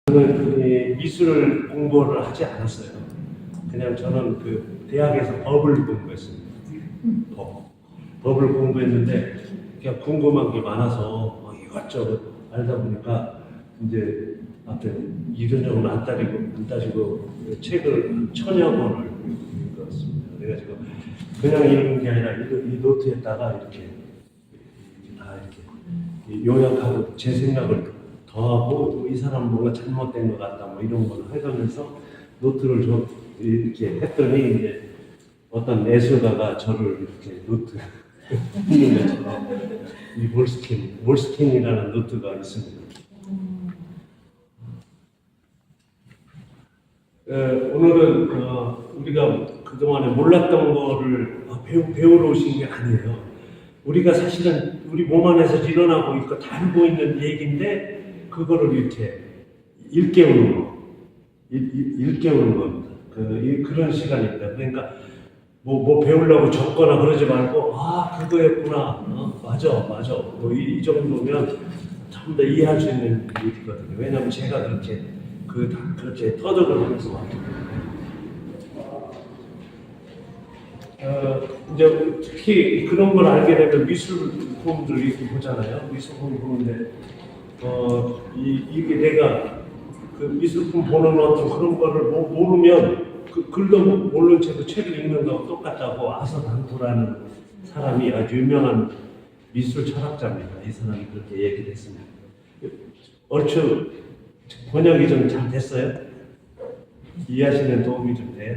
저는 미술 공부를 하지 않았어요. 그냥 저는 그 대학에서 법을 공부했습니다. 법을 공부했는데 그냥 궁금한 게 많아서 이것저것 알다 보니까 이제 하여튼 이런저런 안 따지고 책을 한 1000여 권을 읽었습니다. 그래가지고 그냥 읽는 게 아니라 이 노트에다가 이렇게 다 이렇게 요약하고 제 생각을 더하고 이 사람은 뭔가 잘못된 것 같다 뭐 이런 걸 해가면서 노트를 좀 이렇게 했더니 이제 어떤 예술가가 저를 이렇게 노트 읽는 것처럼 이 몰스킨이라는 노트가 있습니다. 오늘은 우리가 그동안에 몰랐던 거를 배우러 오신 게 아니에요. 우리가 사실은 우리 몸 안에서 일어나고 있고 다 알고 있는 얘기인데 그거를 이렇게 일깨우는 거, 일깨우는 겁니다. 그런 시간입니다. 그러니까 뭐 배우려고 적거나 그러지 말고 그거였구나, 맞아. 뭐 이 정도면 좀 더 이해할 수 있는 일이거든요. 왜냐하면 제가 그렇게 터득을 하면서 왔기 때문에. 이제 특히 그런 걸 알게 되면 미술품들 이렇게 보잖아요. 미술품 보는데 이게 내가 그 미술품 보는 어떤 그런 거를 모르면 그 글도 모르는 채로 책을 읽는 거하고 똑같다고 아서당토라는 사람이 아주 유명한 미술 철학자입니다. 이 사람이 그렇게 얘기를 했습니다. 얼추 번역이 좀 잘 됐어요? 이해하시는 도움이 좀 돼요?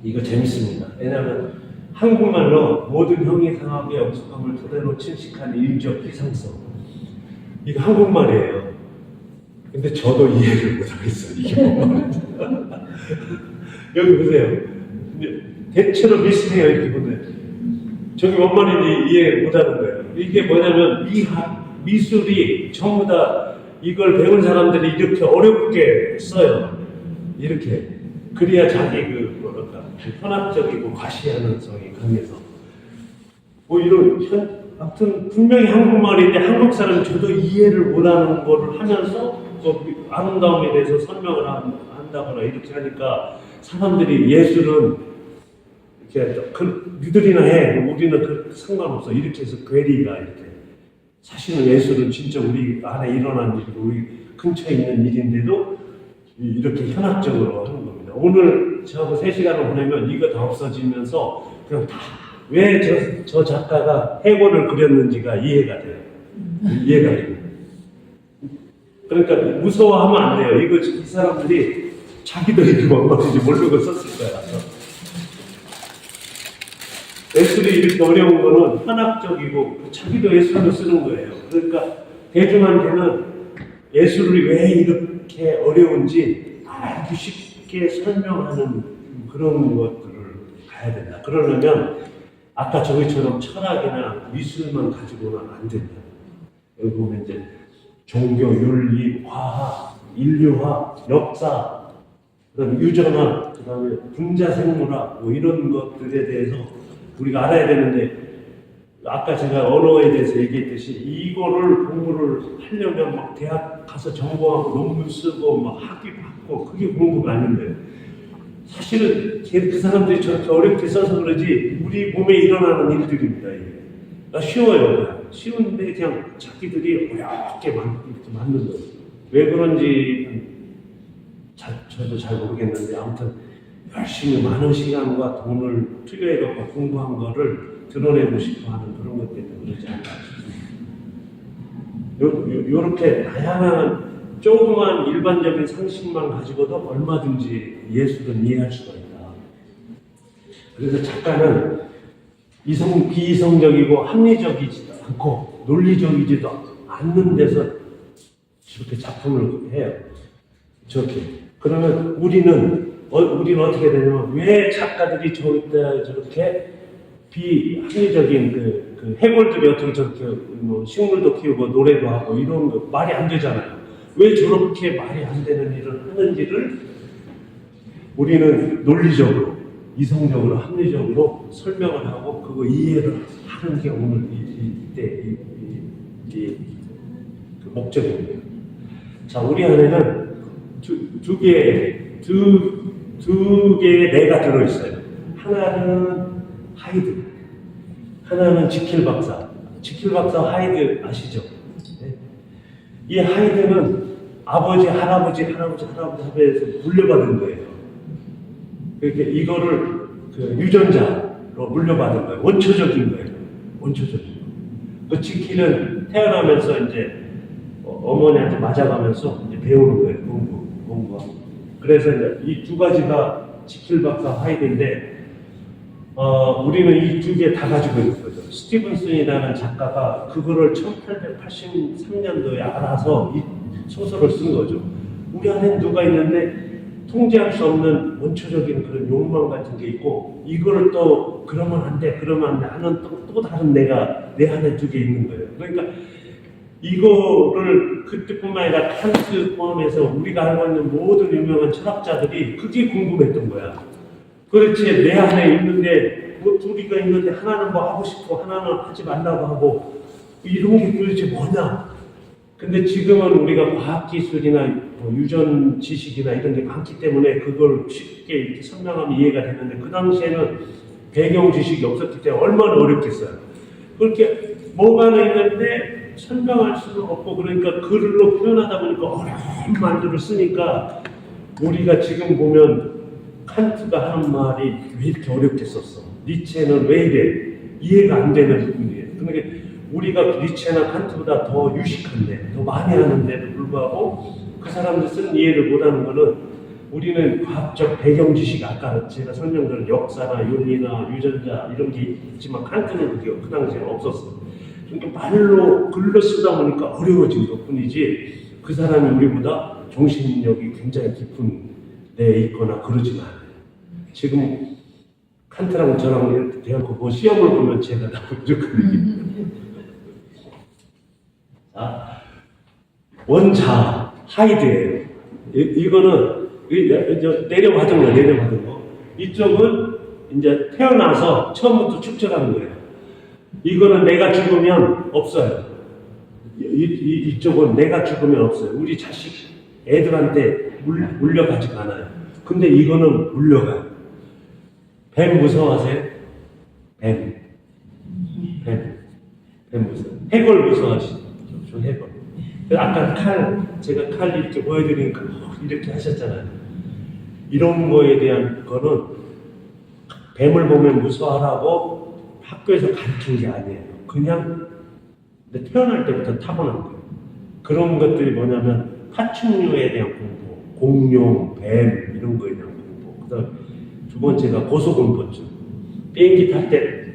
이거 재밌습니다. 왜냐하면 한국말로 모든 형이상학의 엄숙함을 토대로 침식한 인적 이상성. 이거 한국말이에요. 근데 저도 이해를 못하겠어요. 이게 뭔 말인지. 여기 보세요. 대체로 비슷해요. 이렇게 보면. 저기 뭔 말인지 이해 못하는 거예요. 이게 뭐냐면 미술이 전부 다 이걸 배운 사람들이 이렇게 어렵게 써요. 이렇게. 그래야 자기 현학적이고 과시하는 성이 강해서. 하여튼 분명히 한국말인데 한국 사람은 저도 이해를 못하는 거를 하면서 아름다움에 대해서 설명을 한다거나 이렇게 하니까 사람들이 예술은 이렇게 니들이나 해, 우리는 상관없어 이렇게 해서 괴리가 이렇게. 사실은 예술은 진짜 우리 안에 일어난 일이고 우리 근처에 있는 일인데도 이렇게 현학적으로 하는 겁니다. 오늘 저하고 3시간을 보내면 이거 다 없어지면서 그냥 다 왜 저 작가가 해골을 그렸는지가 이해가 돼요. 이해가 돼요. 그러니까 무서워하면 안 돼요. 이 사람들이 자기도 이렇게 뭔 말인지 모르고 썼을 거야. 예술이 이렇게 어려운 거는 현학적이고 자기도 예술로 쓰는 거예요. 그러니까 대중한테는 예술이 왜 이렇게 어려운지 아주 쉽게 설명하는 그런 것들을 가야 된다. 그러려면 아까 저기처럼 철학이나 미술만 가지고는 안 된다. 여기 보면 이제 종교, 윤리, 과학, 인류학, 역사, 그다음에 유전학, 그다음에 분자생물학 뭐 이런 것들에 대해서 우리가 알아야 되는데 아까 제가 언어에 대해서 얘기했듯이 이거를 공부를 하려면 막 대학 가서 전공하고 논문 쓰고 막 학위 받고 그게 공부가 아닌데 사실은 그 사람들이 저렇게 어렵게 써서 그러지 우리 몸에 일어나는 일들입니다. 이게. 쉬워요. 쉬운데 그냥 자기들이 어렵게 이렇게 만든 거예요. 왜 그런지 저도 잘 모르겠는데 아무튼 열심히 많은 시간과 돈을 투여해갖고 공부한 거를 드러내고 싶어하는 그런 것 때문에 그러지 않나 싶습니다. 요렇게 다양한 조그만 일반적인 상식만 가지고도 얼마든지 예술은 이해할 수가 있다. 그래서 작가는 비이성적이고 합리적이지도 않고 논리적이지도 않는 데서 저렇게 작품을 해요. 저렇게. 그러면 우리는 어떻게 되냐면 왜 작가들이 저렇게 비합리적인 그 해골들이 어떻게 저렇게 뭐 식물도 키우고 노래도 하고 이런 거 말이 안 되잖아요. 왜 저렇게 말이 안 되는 일을 하는지를 우리는 논리적으로, 이성적으로, 합리적으로 설명을 하고 그거 이해를 하는 게 오늘 이때 그 목적입니다. 자, 우리 안에는 두 개의 내가 들어있어요. 하나는 하이드, 하나는 지킬 박사. 지킬 박사 하이드 아시죠? 네. 이 하이드는 아버지, 할아버지 하면서 물려받은 거예요. 그러니까 이거를 그 유전자로 물려받은 거예요. 원초적인 거예요. 원초적인 거. 그 지킬은 태어나면서 이제 어머니한테 맞아가면서 이제 배우는 거예요. 공부하고. 그래서 이 두 가지가 지킬 박사 하이드인데, 우리는 이 두 개 다 가지고 있는 거죠. 스티븐슨이라는 작가가 그거를 1883년도에 알아서 이 소설을 쓴 거죠. 우리 안에 누가 있는데 통제할 수 없는 원초적인 그런 욕망 같은 게 있고, 이거를 또 그러면 안 돼, 그러면 안 돼 하는 또 다른 내가 내 안에 두 개 있는 거예요. 그러니까 이거를 그때뿐만 아니라 칸트 포함해서 우리가 알고 있는 모든 유명한 철학자들이 그게 궁금했던 거야. 그렇지, 내 안에 있는데 뭐 둘이가 있는데 하나는 뭐 하고 싶고 하나는 하지 말라고 하고, 이런 게 도대체 뭐냐? 근데 지금은 우리가 과학기술이나 유전 지식이나 이런 게 많기 때문에 그걸 쉽게 이렇게 설명하면 이해가 되는데, 그 당시에는 배경 지식이 없었기 때문에 얼마나 어렵겠어요. 그렇게 뭐가 있는데 설명할 수는 없고, 그러니까 글로 표현하다 보니까 어려운 말들을 쓰니까, 우리가 지금 보면 칸트가 하는 말이 왜 이렇게 어렵게 썼어? 니체는 왜 이래? 이해가 안 되는 부분이에요. 그러니까 우리가 니체나 칸트보다 더 유식한데, 더 많이 하는데도 불구하고 그 사람들 쓴 이해를 못하는 거는, 우리는 과학적 배경 지식, 아까 제가 설명드린 역사나 윤리나 유전자 이런 게 있지만 칸트는 그게 그 당시에는 없었어요. 그러니까 말로 글로 쓰다 보니까 어려워진 것뿐이지, 그 사람이 우리보다 정신력이 굉장히 깊은 데 있거나 그러진 않아요. 지금 칸트랑 저랑 이렇게 대하고 뭐 시험을 보면 제가 다 부족하거든요. 자, 원자 하이드예요. 이거는 내려받은 거. 이쪽은 이제 태어나서 처음부터 축적하는 거예요. 이거는 내가 죽으면 없어요. 이쪽은 내가 죽으면 없어요. 우리 자식 애들한테 물려가지가 않아요. 근데 이거는 물려가요. 뱀 무서워하세요? 뱀 무서워. 해골 무서워하시죠? 저 해골. 아까 제가 칼 이렇게 보여드리니까 이렇게 하셨잖아요. 이런 거에 대한 거는 뱀을 보면 무서워하라고 학교에서 가르친 게 아니에요. 그냥 태어날 때부터 타고난 거예요. 그런 것들이 뭐냐면 파충류에 대한 공부, 공룡, 뱀 이런 거에 대한 공부. 그다음 두 번째가 고소공포증. 비행기 탈 때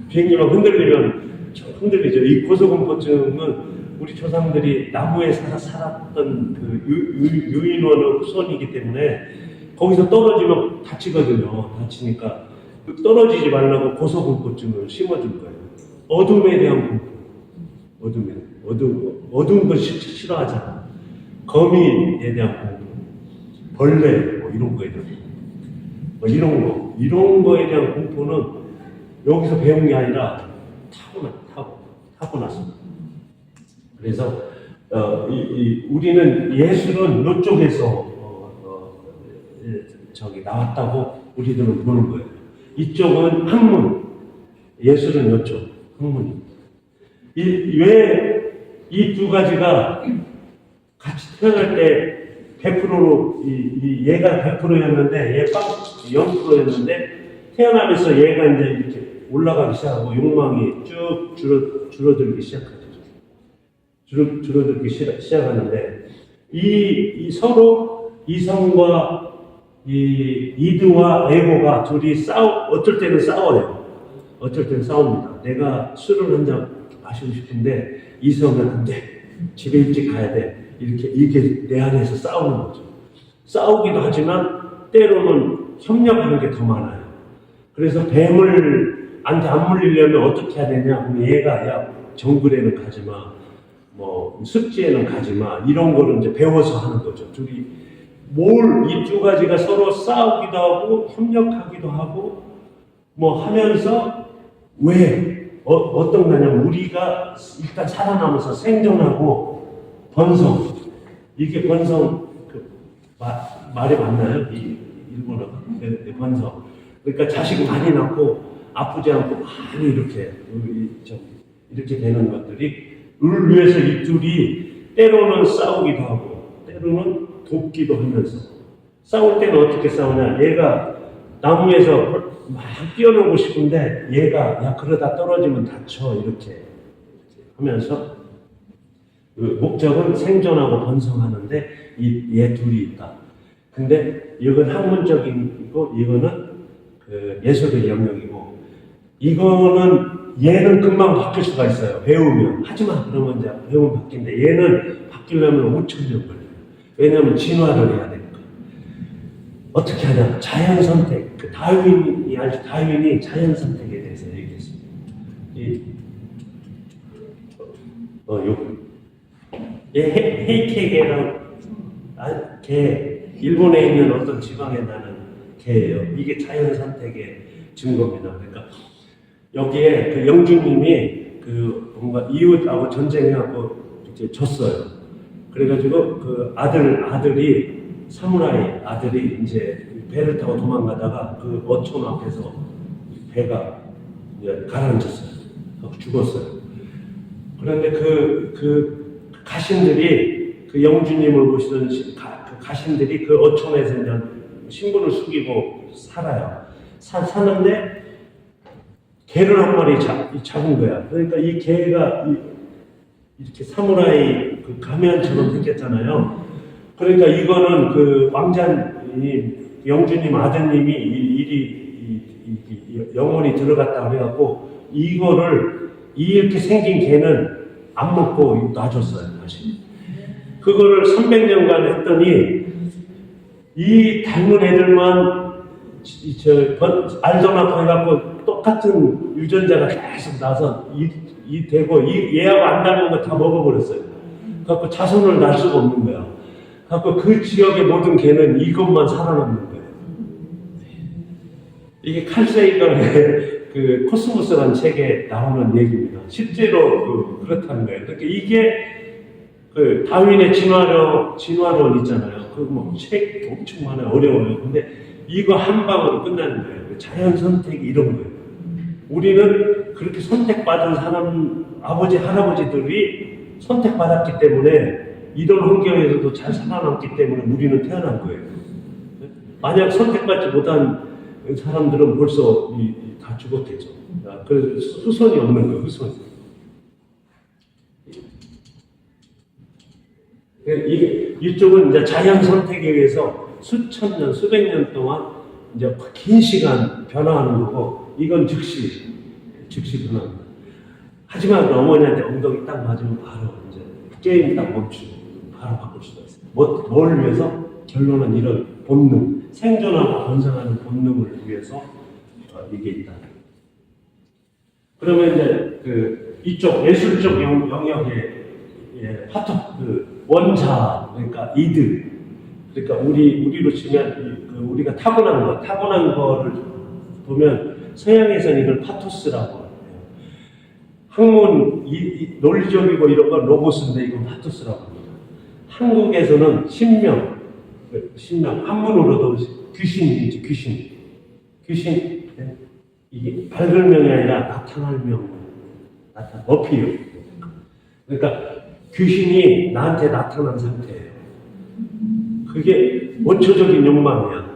비행기 막 흔들리면 흔들리죠. 이 고소공포증은 우리 조상들이 나무에 살았던 그 유인원 후손이기 때문에 거기서 떨어지면 다치거든요. 다치니까 떨어지지 말라고 고소공포증을 심어준 거예요. 어둠에 대한 공포. 어두운 걸 싫어하잖아. 거미에 대한 공포. 벌레, 뭐 이런 거에 대한 공포. 이런 거에 대한 공포는 여기서 배운 게 아니라 타고났습니다. 그래서 우리는 예술은 이쪽에서 나왔다고 우리들은 보는 거예요. 이쪽은 학문, 예술은 이쪽 학문입니다. 왜 이 두 가지가 같이 태어날 때 100%로 얘가 100%였는데 얘 0%였는데 태어나면서 얘가 이제 이렇게 올라가기 시작하고 욕망이 쭉 줄어들기 시작하죠. 줄어들기 시작하는데 이 서로 이성과 이 이드와 에고가 둘이 어떨 때는 싸워요. 어떨 때는 싸웁니다. 내가 술을 한 잔 마시고 싶은데 이성은 안 돼. 집에 일찍 가야 돼. 이게 내 안에서 싸우는 거죠. 싸우기도 하지만 때로는 협력하는 게 더 많아요. 그래서 뱀을한테 안 물리려면 어떻게 해야 되냐? 그럼 얘가 야 정글에는 가지 마. 뭐 습지에는 가지 마. 이런 거를 이제 배워서 하는 거죠. 둘이 이 두 가지가 서로 싸우기도 하고 협력하기도 하고 뭐 하면서 왜 어떤 거냐면 우리가 일단 살아남아서 생존하고 번성. 이게 번성, 말이 맞나요? 이 일본어가. 네, 번성. 그러니까 자식 많이 낳고 아프지 않고 많이 이렇게 되는 것들이 을 위해서 이 둘이 때로는 싸우기도 하고 때로는 돕기도 하면서 싸울 때는 어떻게 싸우냐. 얘가 나무에서 막 뛰어놀고 싶은데 얘가 야 그러다 떨어지면 다쳐 이렇게 하면서 그 목적은 생존하고 번성하는데 얘 둘이 있다. 근데 이건 학문적이고 이거는 그 예술의 영역이고 이거는 얘는 금방 바뀔 수가 있어요. 배우면. 하지마 그러면 이제 배우면 바뀐대. 얘는 바뀌려면 5,000년 걸려요. 왜냐하면 진화를 해야 되니까. 어떻게 하냐? 자연 선택. 그 다윈이 자연 선택에 대해서 얘기했습니다. 헤이케게라는 개, 일본에 있는 어떤 지방에 나는 개예요. 이게 자연 선택의 증거입니다. 그러니까 여기에 그 영주님이 그 뭔가 이웃하고 전쟁해갖고 이제 졌어요. 그래가지고 그 아들이 사무라이 아들이 이제 배를 타고 도망가다가 그 어촌 앞에서 배가 이제 가라앉았어요. 죽었어요. 그런데 그 가신들이 그 영주님을 모시던 그 가신들이 그 어촌에서 이제 신분을 숙이고 살아요. 사는데 개를 한 마리 잡은 거야. 그러니까 이 개가 이렇게 사무라이 그 가면처럼 생겼잖아요. 그러니까 이거는 그 왕자님, 영주님 아드님이 일이 영혼이 들어갔다 그래갖고 이거를 이렇게 생긴 개는 안 먹고 놔줬어요, 다시. 그거를 300년간 했더니 이 닮은 애들만 알더나고 해갖고 똑같은 유전자가 계속 나서 되고 얘하고 안 닮은 거 다 먹어버렸어요. 그래갖고 자손을 낳을 수가 없는 거야. 그래갖고 그 지역의 모든 개는 이것만 살아남는 거예요. 이게 칼세이건의 그 코스모스라는 책에 나오는 얘기입니다. 실제로 그렇다는 거예요. 그러니까 이게 그 다윈의 진화론 있잖아요. 그 뭐 책 엄청 많아요. 어려워요. 근데 이거 한 방으로 끝나는 거예요. 자연 선택이 이런 거예요. 우리는 그렇게 선택받은 사람, 아버지, 할아버지들이 선택받았기 때문에 이런 환경에서도 잘 살아남기 때문에 우리는 태어난 거예요. 만약 선택받지 못한 사람들은 벌써 다 죽었겠죠. 그래서 후손이 없는 거예요, 후손이. 이쪽은 이제 자연 선택에 의해서 수천 년, 수백 년 동안 이제 긴 시간 변화하는 거고, 이건 즉시 변화합니다. 하지만 어머니한테 엉덩이 딱 맞으면 바로 이제 게임 딱 멈추고 바로 바꿀 수가 있어요. 뭘 위해서? 결론은 이런 본능, 생존하고 번성하는 본능을 위해서 이게 있다. 그러면 이제 이쪽 예술적 영역에 원자, 그러니까 이들, 그러니까 우리로 치면 우리가 타고난 거를 보면 서양에서는 이걸 파토스라고 해요. 학문, 논리적이고 이런 건 로고스인데 이건 파토스라고 합니다. 한국에서는 신명, 한문으로도 귀신이지, 귀신. 이게 밝을 명이 아니라 나타날 명, 어피요. 그러니까 귀신이 나한테 나타난 상태예요. 그게 원초적인 욕망이야.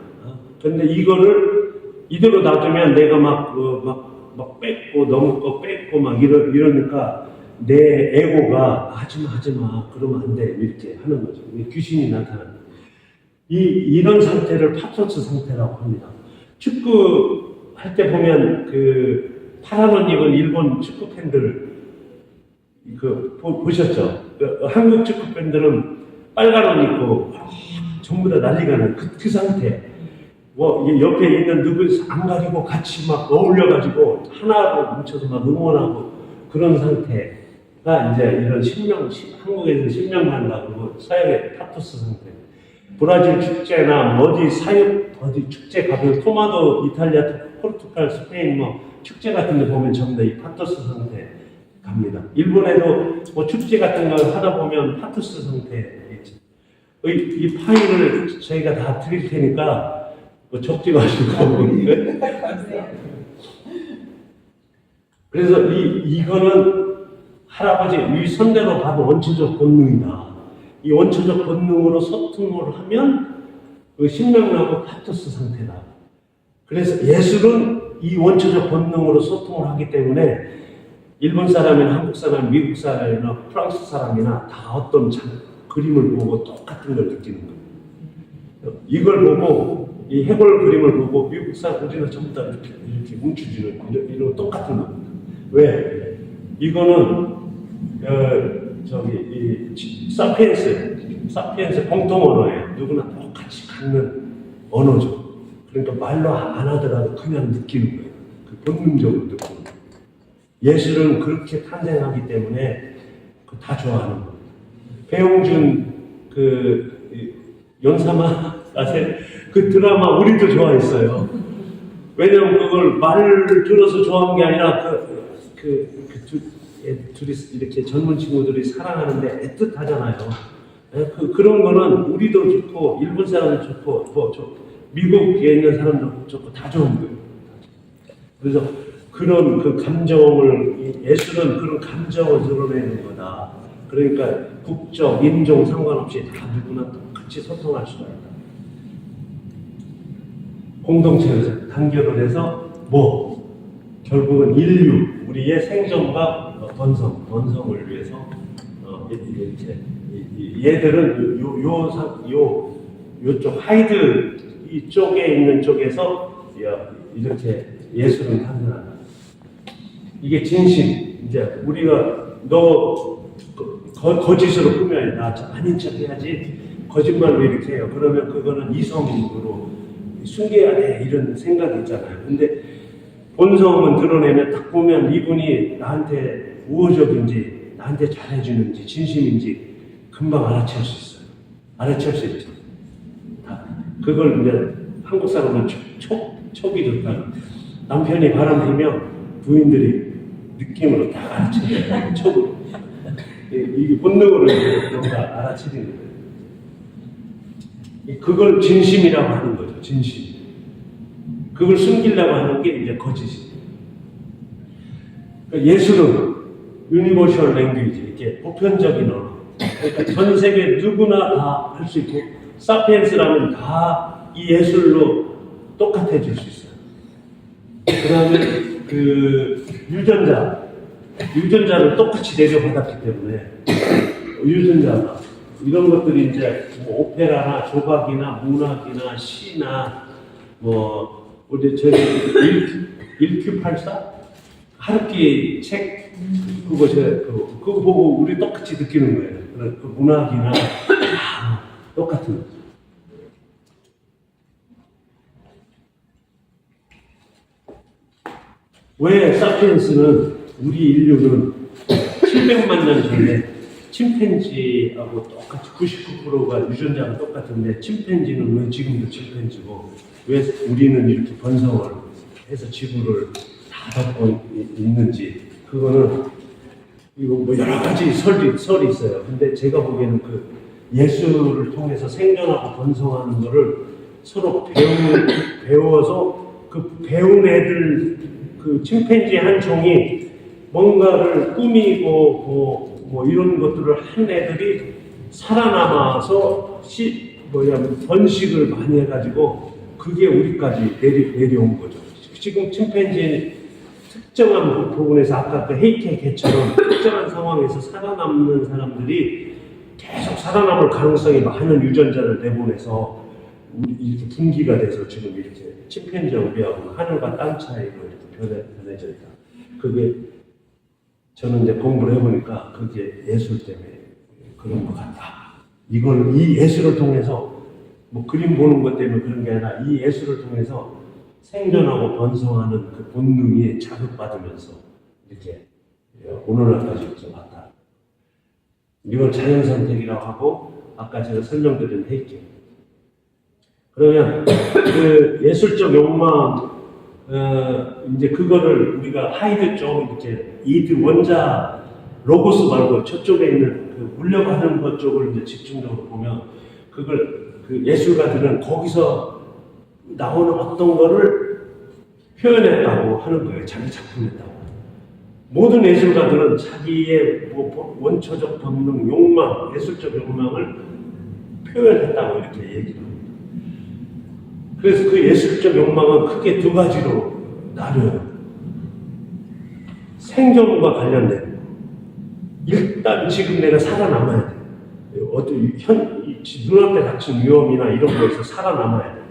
근데 이거를 이대로 놔두면 내가 막 뺏고 너무 거 뺏고 막 이러니까 내 에고가 하지마 그러면 안 돼 이렇게 하는 거죠. 귀신이 나타나는. 이런 상태를 파토스 상태라고 합니다. 축구 할 때 보면 그 파란 옷 입은 일본 축구 팬들 보셨죠? 한국 축구 팬들은 빨간 옷 입고 전부 다 난리가 난 그 상태. 옆에 있는 누구 안 가리고 같이 막 어울려가지고 하나로 뭉쳐서 막 응원하고 그런 상태가 이제 이런 한국에서는 신명한다고 서양의 파토스 상태. 브라질 축제나 어디 축제 가면 토마토, 이탈리아, 포르투갈, 스페인 축제 같은 데 보면 전부 다 이 파토스 상태가 갑니다. 일본에도 뭐 축제 같은 걸 하다 보면 파투스 상태 있죠. 이 파일을 저희가 다 드릴 테니까 뭐 적지 마시고. 그래서 이거는 할아버지 이 선대로 가도 원초적 본능이다. 이 원초적 본능으로 소통을 하면 그 신명나고 파투스 상태다. 그래서 예술은 이 원초적 본능으로 소통을 하기 때문에 일본 사람이나 한국 사람, 미국 사람이나 프랑스 사람이나 다 어떤 그림을 보고 똑같은 걸 느끼는 거예요. 이걸 보고 이 해골 그림을 보고 미국 사람 우리는 전부 다 이렇게 뭉쳐지는 이런 똑같은 겁니다. 왜? 이거는 사피엔스 공통 언어예요. 누구나 똑같이 갖는 언어죠. 그러니까 말로 안 하더라도 그냥 느끼는 거예요. 그 본능적으로 느끼는 거예요. 예술은 그렇게 탄생하기 때문에 다 좋아하는 거예요. 배용준 연사마 아세요? 그 드라마 우리도 좋아했어요. 왜냐면 그걸 말을 들어서 좋아하는 게 아니라 둘이 이렇게 젊은 친구들이 사랑하는데 애틋하잖아요. 그런 거는 우리도 좋고 일본 사람도 좋고 미국에 있는 사람도 좋고 다 좋은 거예요. 그래서 그런 그 감정을 예술은 그런 감정을 드러내는 거다. 그러니까 국적, 인종 상관없이 다 누구나 똑같이 소통할 수가 있다. 공동체에서 단결을 해서 결국은 인류, 우리의 생존과 번성을 위해서 이렇게 얘들은 요쪽 하이드 이쪽에 있는 쪽에서 이렇게 예술은 탄생한다. 이게 진심. 이제 우리가 거짓으로 꾸며야 나 아닌 척 해야지 거짓말로 이렇게 해요. 그러면 그거는 이성으로 숨겨야 돼 이런 생각이 있잖아요. 근데 본성은 드러내면 딱 보면 이분이 나한테 우호적인지 나한테 잘해주는지 진심인지 금방 알아챌 수 있어요. 알아챌 수 있죠. 그걸 이제 한국 사람은 촉이 좋다. 남편이 바람 피면 부인들이 느낌으로 다 알아채요. 촉으로. 이게 본능으로 뭔가 알아채는 거예요. 그걸 진심이라고 하는 거죠. 진심. 그걸 숨기려고 하는 게 이제 거짓이에요. 그러니까 예술은 유니버셜 랭귀지, 이렇게 보편적인 언어. 그러니까 전 세계 누구나 다 할 수 있고, 사피엔스라면 다 이 예술로 똑같아질 수 있어요. 그 다음에 유전자를 똑같이 내려받았기 때문에, 유전자가 이런 것들이 이제 오페라나 조각이나 문학이나 시나 우리 저희 1Q84 하루키 책 그거 보고 우리 똑같이 느끼는 거예요. 그 문학이나 똑같은 거. 왜 사피엔스는 우리 인류는 700만 년 전에 침팬지하고 똑같이 99%가 유전자가 똑같은데 침팬지는 왜 지금도 침팬지고 왜 우리는 이렇게 번성을 해서 지구를 다 덮고 있는지 그거는 이거 여러 가지 설이 있어요. 근데 제가 보기에는 그 예술을 통해서 생존하고 번성하는 거를 서로 배워서 그 배운 애들 그 침팬지 한 종이 뭔가를 꾸미고 이런 것들을 한 애들이 살아남아서 번식을 많이 해가지고 그게 우리까지 내려온 거죠. 지금 침팬지 특정한 부분에서 아까 그 헤이케 개처럼 특정한 상황에서 살아남는 사람들이 계속 살아남을 가능성이 많은 유전자를 내보내서 이렇게 분기가 돼서 지금 이렇게 침팬지와 우리하고 하늘과 땅 차이로 이렇게 변해져 있다. 그게 저는 이제 공부를 해보니까 그게 예술 때문에 그런 것 같다. 이 예술을 통해서 그림 보는 것 때문에 그런 게 아니라 이 예술을 통해서 생존하고 번성하는 그 본능이 자극받으면서 이렇게 오늘날까지 이렇게 왔다. 이걸 자연선택이라고 하고 아까 제가 설명드린 헤이케. 그러면 그 예술적 욕망 이제 그거를 우리가 하이드 쪽 이렇게 이드 원자 로고스 말고 저쪽에 있는 그 물려가는 것 쪽을 이제 집중적으로 보면 그걸 그 예술가들은 거기서 나오는 어떤 거를 표현했다고 하는 거예요. 자기 작품했다고. 모든 예술가들은 자기의 뭐 원초적 본능, 욕망, 예술적 욕망을 표현했다고 이렇게 얘기를 합니다. 그래서 그 예술적 욕망은 크게 두 가지로 나뉘어요. 생존과 관련된 거. 일단 지금 내가 살아남아야 돼. 눈앞에 닥친 위험이나 이런 거에서 살아남아야 돼.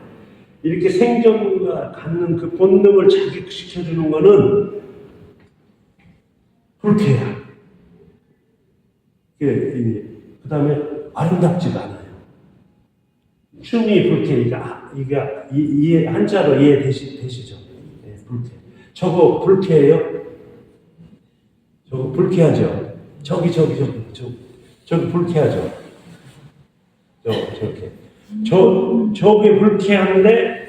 이렇게 생존과 갖는 그 본능을 자극시켜주는 거는 불쾌야. 그 다음에 아름답지가 않아요. 춤이 불쾌, 이게 한자로 이해되시죠? 네, 불쾌. 저거 불쾌해요? 저거 불쾌하죠? 저기 불쾌하죠? 저게 불쾌한데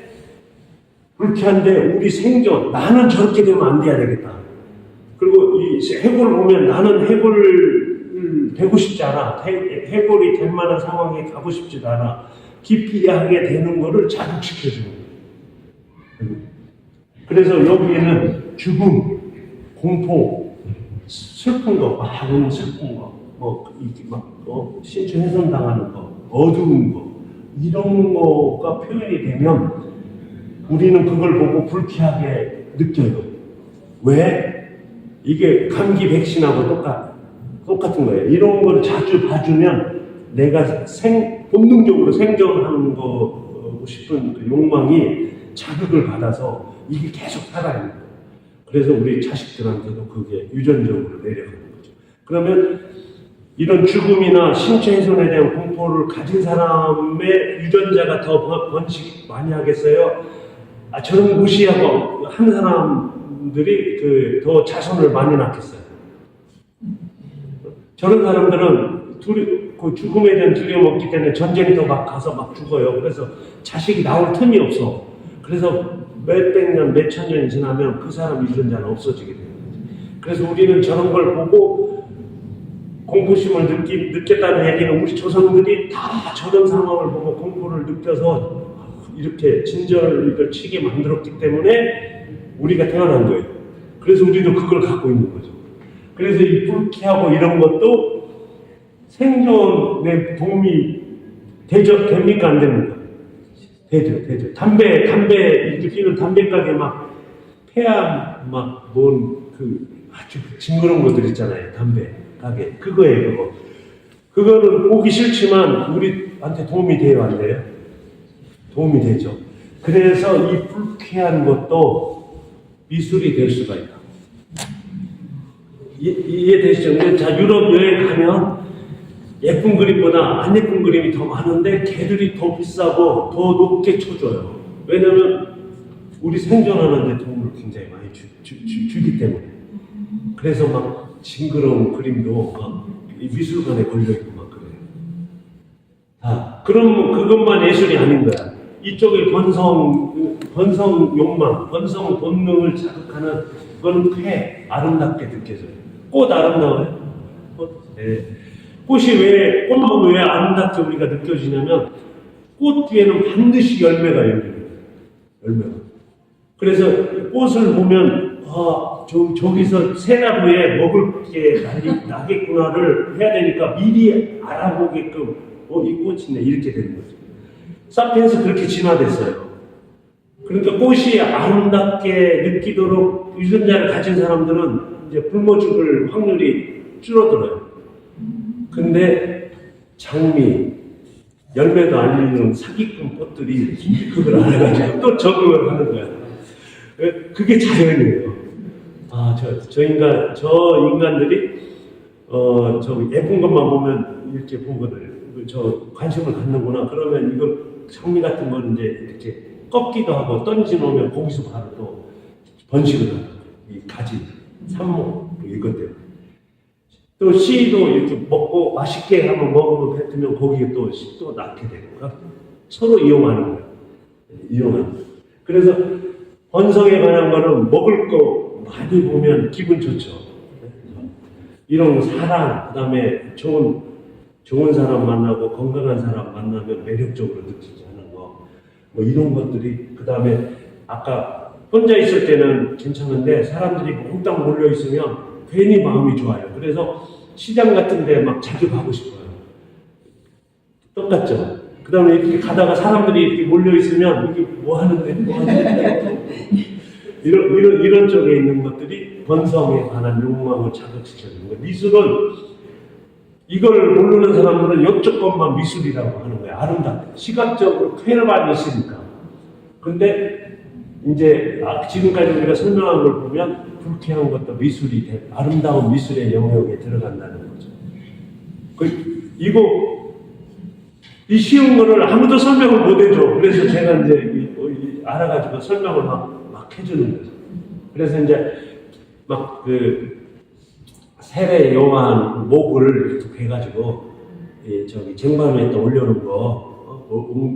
우리 생존, 나는 저렇게 되면 안 돼야 되겠다. 그리고 이 해골을 보면 나는 해골 되고 싶지 않아. 해골이 될 만한 상황에 가고 싶지도 않아. 기피하게 되는 거를 자극시켜주는 거예요. 그래서 여기에는 죽음, 공포, 슬픈 거, 막 슬픈 거, 신체 훼손당하는 거, 어두운 거, 이런 거가 표현이 되면 우리는 그걸 보고 불쾌하게 느껴요. 왜? 이게 감기 백신하고 똑같은 거예요. 이런 걸 자주 봐주면 내가 본능적으로 생존하는 거 싶은 그 욕망이 자극을 받아서 이게 계속 살아있는 거예요. 그래서 우리 자식들한테도 그게 유전적으로 내려가는 거죠. 그러면 이런 죽음이나 신체 훼손에 대한 공포를 가진 사람의 유전자가 더 번식 많이 하겠어요? 저는 무시하고 한 사람들이 더 자손을 많이 낳겠어요. 저런 사람들은 그 죽음에 대한 두려움 없기 때문에 전쟁터 막 가서 막 죽어요. 그래서 자식이 나올 틈이 없어. 그래서 몇백 년, 몇천 년이 지나면 그 사람 유전자는 없어지게 돼요. 그래서 우리는 저런 걸 보고 공포심을 느꼈다는 얘기는 우리 조상들이 다 저런 상황을 보고 공포를 느껴서 이렇게 진절을 치게 만들었기 때문에 우리가 태어난 거예요. 그래서 우리도 그걸 갖고 있는 거죠. 그래서 이 불쾌하고 이런 것도 생존에 도움이 됩니까? 안 됩니까? 되죠. 담배, 이렇게 피는 담배 가게 막, 폐암, 아주 징그러운 것들 있잖아요. 담배 가게. 그거예요, 그거는 보기 싫지만 우리한테 도움이 돼요, 안 돼요? 도움이 되죠. 그래서 이 불쾌한 것도 미술이 될 수가 있다. 이해되시죠? 근데 자, 유럽 여행 가면 예쁜 그림보다 안 예쁜 그림이 더 많은데 걔들이 더 비싸고 더 높게 쳐줘요. 왜냐면 우리 생존하는 데 도움을 굉장히 많이 주기 때문에. 그래서 막 징그러운 그림도 막 미술관에 걸려있고 막 그래요. 그럼 그것만 예술이 아닌 거야. 이쪽에 번성 욕망, 번성 본능을 자극하는 그거는 꽤 아름답게 느껴져요. 꽃 아름다워요? 꽃? 네. 꽃은 왜 아름답게 우리가 느껴지냐면 꽃 뒤에는 반드시 열매가 열려요. 열매가. 그래서 꽃을 보면 저기서 새나무에 먹을 게 나겠구나를 해야 되니까 미리 알아보게끔 이 꽃이네 이렇게 되는 거죠. 사피엔스 그렇게 진화됐어요. 그러니까 꽃이 아름답게 느끼도록 유전자를 가진 사람들은 이제 굶어 죽을 확률이 줄어들어요. 근데 장미, 열매도 아니는 사기꾼 꽃들이 그걸 알아가지고 또 적응을 하는 거야. 그게 자연이에요. 저 인간들이 예쁜 것만 보면 이렇게 보거든요. 관심을 갖는구나. 그러면 이걸 장미 같은 건 이제 이렇게 꺾기도 하고 던지놓으면 거기서 바로 또 번식을 하는 거예요. 이 가지, 삽목 이것 때문에. 또 씨도 이렇게 먹고 맛있게 한번 먹으면 뱉으면 거기에 또 낳게 되는 거야. 서로 이용하는 거야. 이용하는 거야. 그래서 번성에 관한 거는 먹을 거 많이 보면 기분 좋죠. 이런 사랑, 그 다음에 좋은 사람 만나고 건강한 사람 만나면 매력적으로 느끼지 않은 거, 뭐 이런 것들이, 그 다음에 아까 혼자 있을 때는 괜찮은데 사람들이 몽땅 몰려 있으면 괜히 마음이 좋아요. 그래서 시장 같은 데 막 자주 가고 싶어요. 똑같죠? 그 다음에 이렇게 가다가 사람들이 이렇게 몰려 있으면 이게 뭐 하는데 이런 쪽에 있는 것들이 본성에 관한 욕망을 자극시켜주는 거예요. 미술은 이걸 모르는 사람들은 이쪽 것만 미술이라고 하는 거예요. 아름답다. 시각적으로 쾌감이 있으니까. 근데 이제 지금까지 우리가 설명한 걸 보면 불쾌한 것도 미술이 아름다운 미술의 영역에 들어간다는 거죠. 이 쉬운 거를 아무도 설명을 못 해줘. 그래서 제가 이제 알아가지고 설명을 막 해주는 거죠. 그래서 이제 막 세례 요한 목을 이렇게 해가지고 저기 쟁반위에 또 올려놓은 거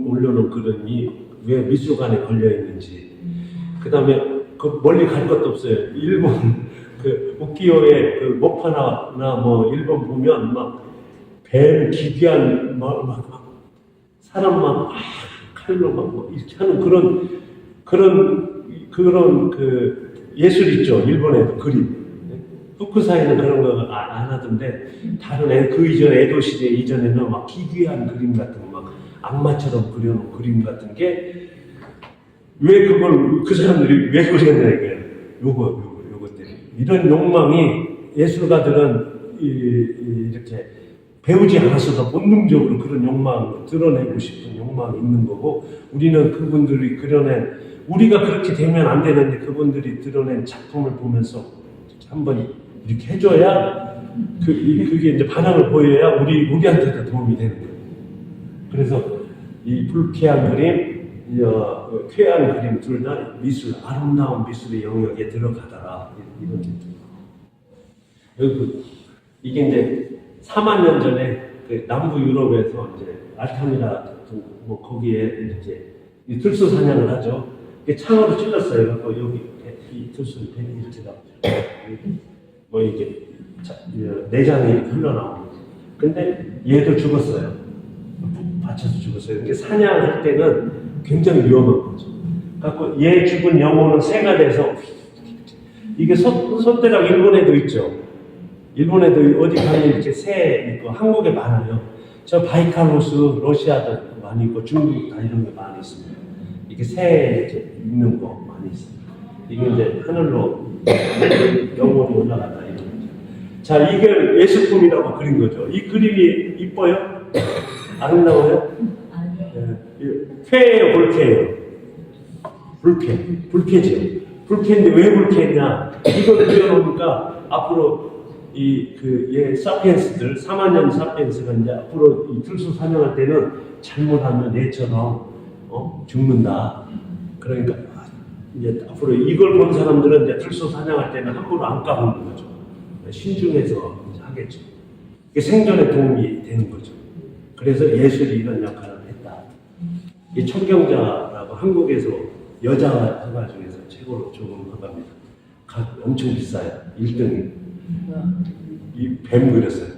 올려놓은 그릇이 왜 미술관에 걸려 있는지. 그 다음에 멀리 갈 것도 없어요. 일본 우키요의 모파나 뭐 일본 보면 막 뱀 기괴한 막 사람 막 칼로 막 이렇게 하는 그런 예술 있죠. 일본에도 그림. 후쿠사이는 그런 거 안 하던데 다른 그 이전 에도 시대 이전에는 막 기괴한 그림 같은 거 막 악마처럼 그려놓은 그림 같은 게 왜 그걸 그 사람들이 왜 그렸냐 이거예요. 요거 때문에 이런 욕망이 예술가들은 이렇게 배우지 않았어도 본능적으로 그런 욕망을 드러내고 싶은 욕망이 있는 거고, 우리는 그분들이 그려낸, 우리가 그렇게 되면 안 되는데 그분들이 드러낸 작품을 보면서 한번 이렇게 해줘야 그게 이제 반응을 보여야 우리한테도 도움이 되는 거예요. 그래서 이 불쾌한 그림, 쾌한 그림 둘 다 미술, 아름다운 미술의 영역에 들어가더라. 이런 이게 이제 4만 년 전에 남부 유럽에서 이제 알타미라 뭐 거기에 이제 들소 사냥을 하죠. 이게 창으로 찔렀어요. 그래서 여기 이 들소를 이렇게 나오죠. 뭐 이게 내장이 흘러나오고. 근데 얘도 죽었어요. 받쳐서 죽었어요. 이게 사냥할 때는 굉장히 위험한 거죠. 그래서 얘 죽은 영혼은 새가 돼서 이게 소떼랑 일본에도 있죠. 일본에도 어디 가면 이렇게 새 있고 한국에 많아요. 저 바이칼로스 러시아도 많이 있고 중국 다 이런 게 많이 있습니다. 이게 새 이렇게 있는 거 많이 있어요. 이게 이제 하늘로 영혼이 올라가다 이런 거죠. 자, 이게 예술품이라고 그린 거죠. 이 그림이 이뻐요? 아름다워요? 쾌예요, 불쾌예요? 불쾌죠. 불쾌인데 왜 불쾌했냐? 이걸 그려놓으니까 앞으로 얘 사피엔스들, 4만 년 사피엔스가 이제 앞으로 이 들소 사냥할 때는 잘못하면 얘처럼 죽는다. 그러니까 이제 앞으로 이걸 본 사람들은 이제 들소 사냥할 때는 함부로 안 까보는 거죠. 신중해서 하겠죠. 이게 생존에 도움이 되는 거죠. 그래서 예술이 이런 역할을 했다. 이 청경자라고 한국에서 여자 화가 중에서 최고로 좋은 화가입니다. 엄청 비싸요. 1등이. 이 뱀 그렸어요.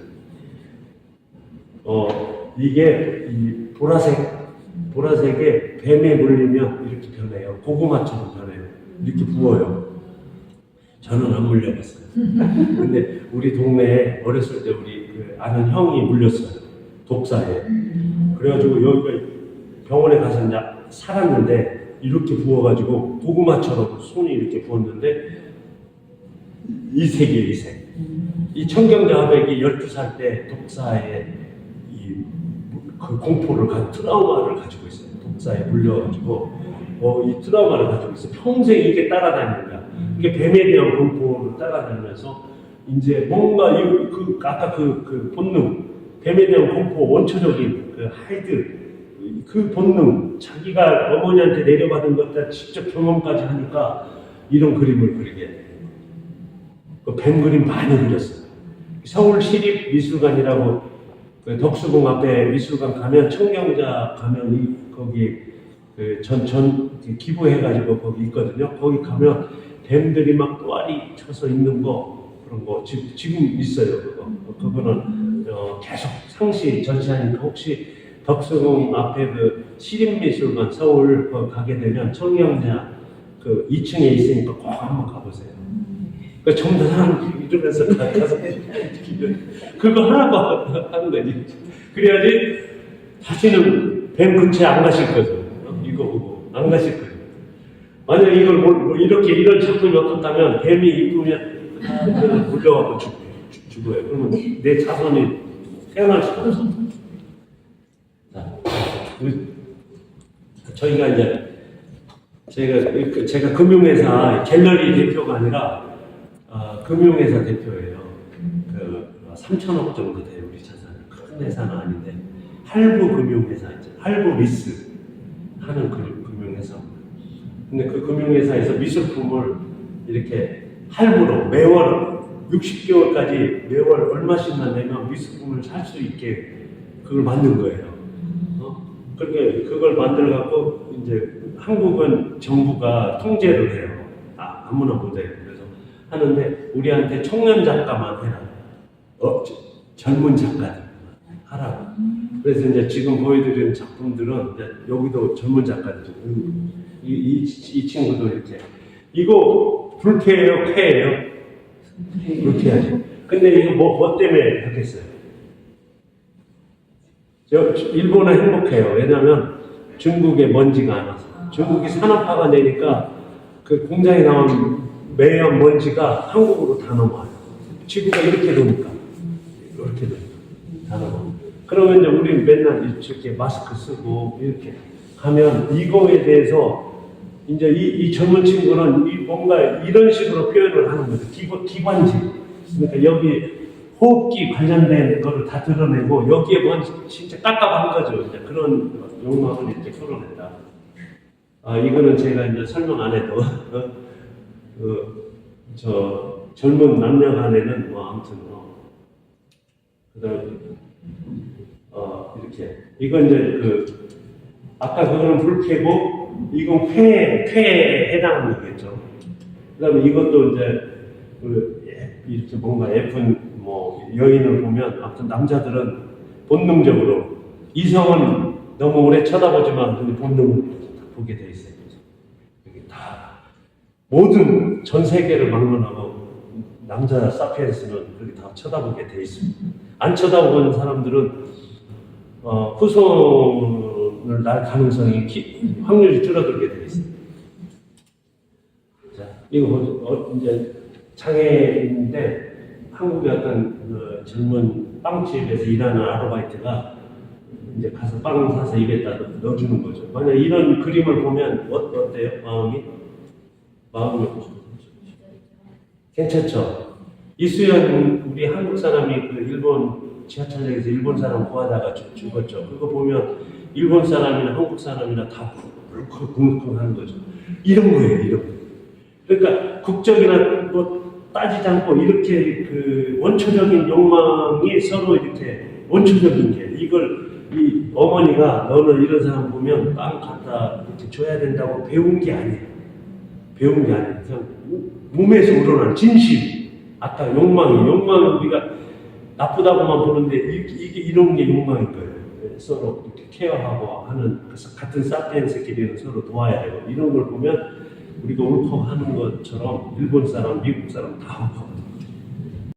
이게 이 보라색에 뱀에 물리면 이렇게 변해요. 고구마처럼 변해요. 이렇게 부어요. 저는 안 물려봤어요. 근데 우리 동네에 어렸을 때 우리 아는 형이 물렸어요. 독사에. 그래가지고 여기가 병원에 가서 이제 살았는데 이렇게 부어가지고 고구마처럼 손이 이렇게 부었는데 이색이에요, 이색. 이 청경자 화백이 12살 때 독사에 그 공포를 트라우마를 가지고 있어요. 독사에 물려가지고 이 트라우마를 가지고 있어요. 평생 이게 따라다니는 거야. 이게 뱀에 대한 공포를 따라다니면서 이제 뭔가 아까 그 본능, 뱀에 대한 공포, 원초적인 그 하이드, 그 본능, 자기가 어머니한테 내려받은 것들 직접 경험까지 하니까 이런 그림을 그리게 돼요. 뱀 그림 많이 그렸어요. 서울시립미술관이라고 덕수궁 앞에 미술관 가면 청경자 가면 거기 기부해가지고 거기 있거든요. 거기 가면 뱀들이 막 또아리 쳐서 있는 거 그런 거 지금 있어요. 그거는 계속 상시 전시하니까 혹시 덕수궁 앞에 그 시립미술관 서울 가게 되면 청량자 그 2층에 있으니까 꼭 한번 가보세요. 그 전부 다 사람들이 이러면서 가서 그거 하라고 하는 거지. 그래야지 다시는 뱀 근처에 안 가실 거죠. 이거 보고 안 가실 거예요. 만약 이걸 뭐 이렇게 이런 작품이 없었다면 뱀이 입으면 물려가고 죽어요. 그러면 내 자손이 태어날 수가 없어. 저희가 이제 제가 금융회사 갤러리 대표가 아니라 금융회사 대표예요. 그 3천억 정도 돼요 우리 자산. 큰 회사는 아닌데 할부 금융회사 있죠. 할부 리스 하는 금융회사. 근데 그 금융회사에서 미술품을 이렇게 할부로 매월 60개월까지 매월 얼마씩만 내면 미술품을 살 수 있게 그걸 만든 거예요. 그걸 만들어 갖고 이제 한국은 정부가 통제를 해요. 아무나 못해요. 그래서 하는데 우리한테 청년 작가만 해라. 젊은 작가들 하라고. 그래서 이제 지금 보여드리는 작품들은 이제 여기도 젊은 작가들. 이 친구도 이렇게 이거 불쾌해요, 쾌해요? 불쾌하죠. 근데 이거 뭐 때문에 하겠어요? 일본은 행복해요. 왜냐하면 중국에 먼지가 안 와서. 중국이 산업화가 되니까 그 공장에 나온 매연 먼지가 한국으로 다 넘어와요. 지구가 이렇게 도니까. 이렇게 도니까. 다 넘어와요. 그러면 이제 우리 맨날 이렇게 마스크 쓰고 이렇게 하면 이거에 대해서 이제 이 젊은 친구는 뭔가 이런 식으로 표현을 하는 거죠. 기관지. 그러니까 여기 호흡기 관련된 거를 다 드러내고 여기에 뭔 진짜 깝깝한 거죠. 이제 그런 욕망을 이렇게 풀어낸다. 이거는 제가 이제 설명 안 해도 저 젊은 남녀 간에는 뭐 아무튼 그다음에 이렇게 이건 이제 그 아까 그거는 불쾌고 이건 쾌에 해당하는 거겠죠. 그다음에 이것도 이제 이렇게 뭔가 예쁜 뭐 여인을 보면 아무튼 남자들은 본능적으로 이성은 너무 오래 쳐다보지만 근데 본능을 보게 돼 있어요. 이게 다 모든 전 세계를 막론하고 남자 사피엔스는 그렇게 다 쳐다보게 돼 있습니다. 안 쳐다보는 사람들은 후손을 날 가능성이 확률이 줄어들게 돼 있습니다. 자, 이거 이제 장애인인데 한국의 어떤 그 젊은 빵집에서 일하는 아르바이트가 이제 가서 빵 사서 입에다 넣어주는 거죠. 만약 이런 그림을 보면 어때요? 마음이 괜찮죠? 이수연 우리 한국 사람이 그 일본 지하철역에서 일본 사람 구하다가 죽었죠. 그거 보면 일본 사람이나 한국 사람이나 다 뭉클뭉클한 거죠. 이런 거예요, 이런 거. 그러니까 국적이나 뭐 따지지 않고 이렇게 그 원초적인 욕망이 서로 이렇게 원초적인 게 이걸 이 어머니가 너는 이런 사람 보면 빵 갖다 이렇게 줘야 된다고 배운 게 아니에요. 배운 게 아니에요. 그냥 몸에서 우러나는 진심. 아까 욕망이 우리가 나쁘다고만 보는데 이게 이런 게 욕망인 거예요. 서로 이렇게 케어하고 하는 그래서 같은 사피엔스끼리는 서로 도와야 되고 이런 걸 보면 우리가 울컥하는 것처럼 일본 사람, 미국 사람 다 울컥하죠.